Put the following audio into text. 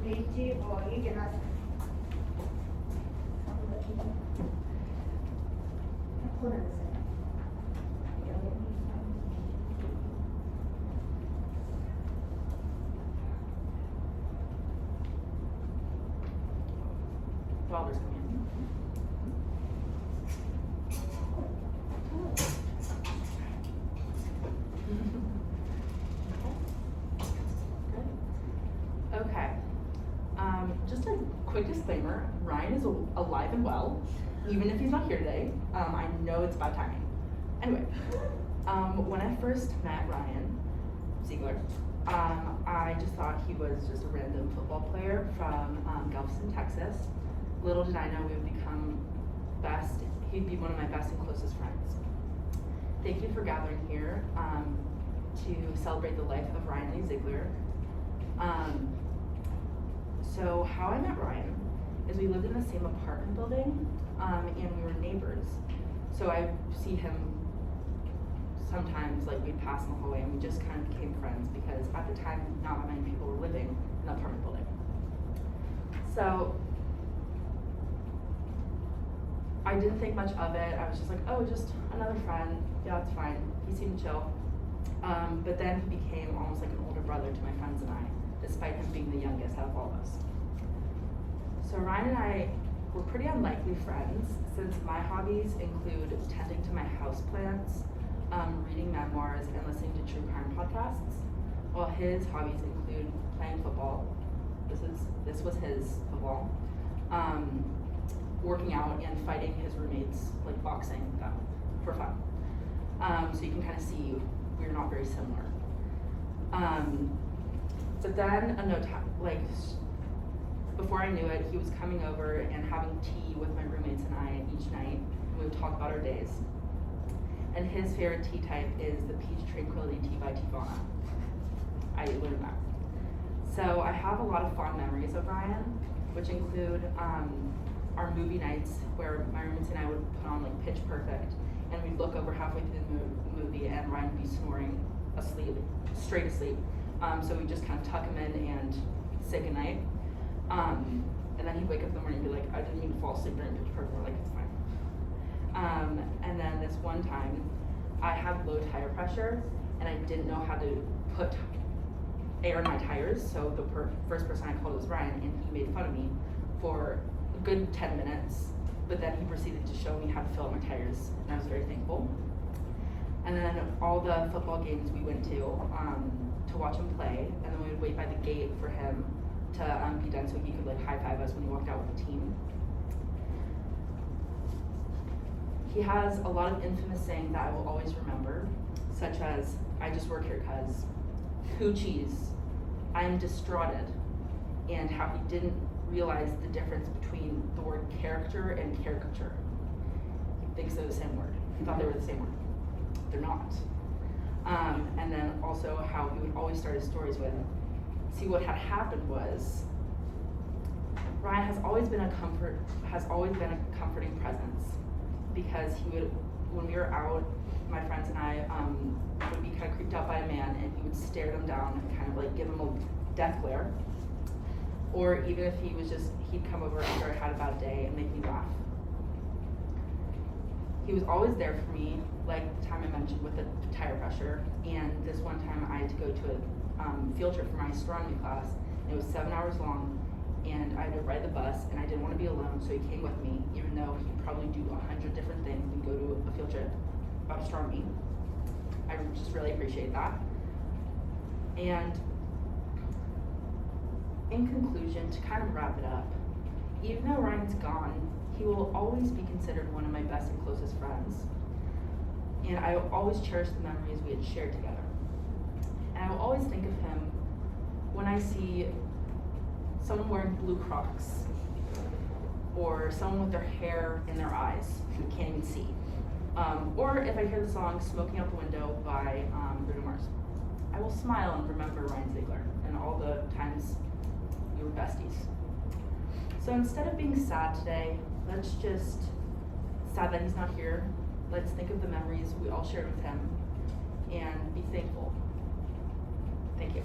뭐 얘기 나서 Father's coming in. Okay. Just a quick disclaimer, Ryan is alive and well, even if he's not here today. I know it's bad timing. Anyway, when I first met Ryan Ziegler, I just thought he was just a random football player from Galveston, Texas. Little did I know we would become best, he'd be one of my best and closest friends. Thank you for gathering here to celebrate the life of Ryan Lee Ziegler. So how I met Ryan is we lived in the same apartment building and we were neighbors. So I see him sometimes, like we'd pass in the hallway and we just kind of became friends because at the time not that many people were living in the apartment building. So I didn't think much of it. I was just like, oh, just another friend. Yeah, it's fine. He seemed chill. But then he became almost like an older brother to my friends and I, despite him being the youngest out of all of us. So Ryan and I were pretty unlikely friends since my hobbies include tending to my houseplants, reading memoirs, and listening to true crime podcasts, while his hobbies include playing football. This was his football. Working out and fighting his roommates, like boxing them for fun. So you can kind of see we're not very similar. But then before I knew it, he was coming over and having tea with my roommates and I each night. We would talk about our days. And his favorite tea type is the Peach Tranquility Tea by Tivana. I learned that. So I have a lot of fond memories of Ryan, which include our movie nights where my roommates and I would put on like Pitch Perfect, and we'd look over halfway through the movie and Ryan would be snoring asleep, straight asleep. So we'd just kind of tuck him in and say goodnight. And then he'd wake up in the morning and be like, I didn't mean to fall asleep during Pitch Perfect. We're like, it's fine. And then this one time, I had low tire pressure and I didn't know how to put air in my tires. So the first person I called was Ryan, and he made fun of me for a good 10 minutes. But then he proceeded to show me how to fill up my tires, and I was very thankful. And then all the football games we went to watch him play, and then we would wait by the gate for him to be done so he could like high five us when he walked out with the team. He has a lot of infamous sayings that I will always remember, such as, I just work here cuz, who cheese, I am distraughted, and how he didn't realize the difference between the word character and caricature. He thinks they're the same word. He thought they were the same word. They're not. And then also how he would always start his stories with, see, what had happened was, Ryan has always been a comforting presence, because he would, when we were out, my friends and I would be kind of creeped out by a man, and he would stare them down and kind of like give them a death glare. Or even if he was just, he'd come over after I had a bad day and make me laugh. He was always there for me, like the time I mentioned with the tire pressure, and this one time I had to go to a field trip for my astronomy class, and it was 7 hours long, and I had to ride the bus, and I didn't want to be alone, so he came with me, even though he'd probably do 100 different things and go to a field trip about astronomy. I just really appreciate that. And in conclusion, to kind of wrap it up, even though Ryan's gone, he will always be considered one of my best and closest friends. And I will always cherish the memories we had shared together. And I will always think of him when I see someone wearing blue Crocs, or someone with their hair in their eyes who can't even see. Or if I hear the song Smoking Out the Window by Bruno Mars. I will smile and remember Ryan Ziegler and all the times we were besties. So instead of being sad today, let's just, sad that he's not here, let's think of the memories we all shared with him and be thankful. Thank you.